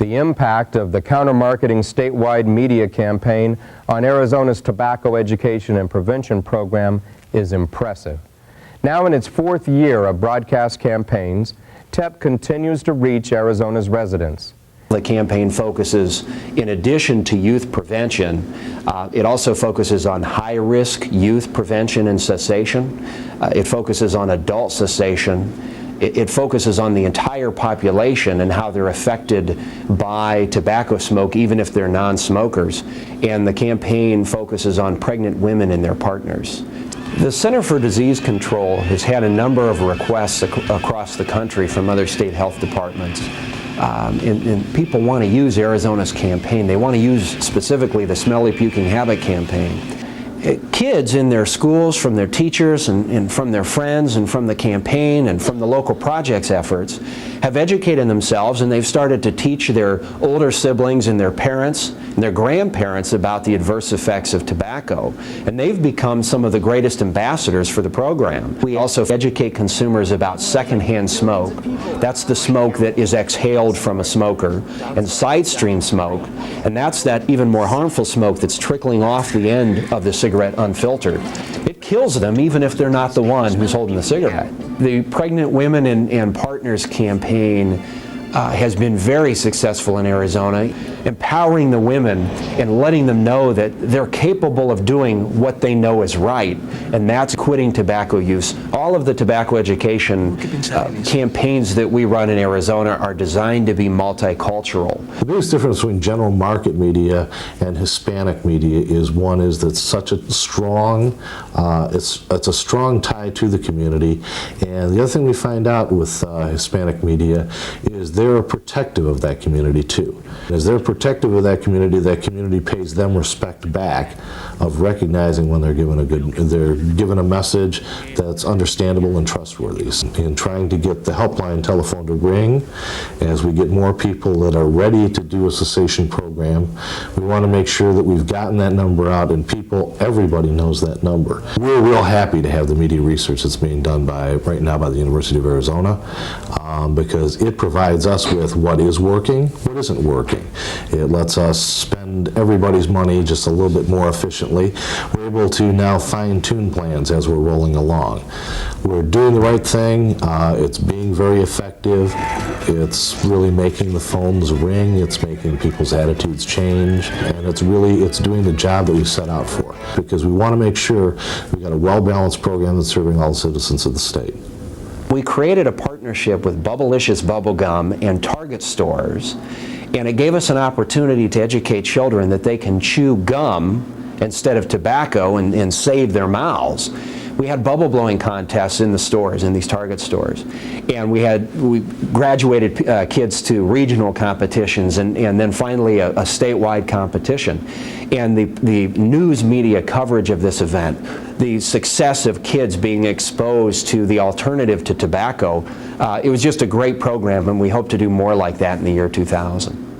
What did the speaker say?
The impact of the counter-marketing statewide media campaign on Arizona's tobacco education and prevention program is impressive. Now in its 4th year of broadcast campaigns, TEP continues to reach Arizona's residents. The campaign focuses, in addition to youth prevention, it also focuses on high-risk youth prevention and cessation. It focuses on adult cessation. It focuses on the entire population and how they're affected by tobacco smoke, even if they're non-smokers. And the campaign focuses on pregnant women and their partners. The Center for Disease Control has had a number of requests across the country from other state health departments. And people want to use Arizona's campaign. They want to use specifically the Smelly Puking Habit campaign. Kids in their schools, from their teachers and from their friends and from the campaign and from the local projects efforts, have educated themselves, and they've started to teach their older siblings and their parents and their grandparents about the adverse effects of tobacco. And they've become some of the greatest ambassadors for the program. We also educate consumers about secondhand smoke. That's the smoke that is exhaled from a smoker, and side stream smoke. And that's that even more harmful smoke that's trickling off the end of the cigarette unfiltered. It kills them even if they're not the one who's holding the cigarette. The Pregnant Women and Partners campaign has been very successful in Arizona, empowering the women and letting them know that they're capable of doing what they know is right, and that's quitting tobacco use. All of the tobacco education campaigns that we run in Arizona are designed to be multicultural. The biggest difference between general market media and Hispanic media is one is that such a strong, it's a strong tie to the community, and the other thing we find out with Hispanic media is they're protective of that community too. As they're protective of that community pays them respect back of recognizing when they're given a message that's understandable and trustworthy. In trying to get the helpline telephone to ring, as we get more people that are ready to do a cessation program, we want to make sure that we've gotten that number out and everybody knows that number. We're real happy to have the media research that's being done right now by the University of Arizona, because it provides us with what is working, what isn't working. It lets us spend everybody's money just a little bit more efficiently. We're able to now fine-tune plans as we're rolling along. We're doing the right thing. It's being very effective. It's really making the phones ring. It's making people's attitudes change. And it's doing the job that we set out for, because we want to make sure we've got a well-balanced program that's serving all the citizens of the state. We created a partnership with Bubblicious Bubblegum and Target stores, and it gave us an opportunity to educate children that they can chew gum instead of tobacco and save their mouths. We had bubble blowing contests in the stores, in these Target stores, and we graduated kids to regional competitions and then finally a statewide competition. And the news media coverage of this event, the success of kids being exposed to the alternative to tobacco, it was just a great program, and we hope to do more like that in the year 2000.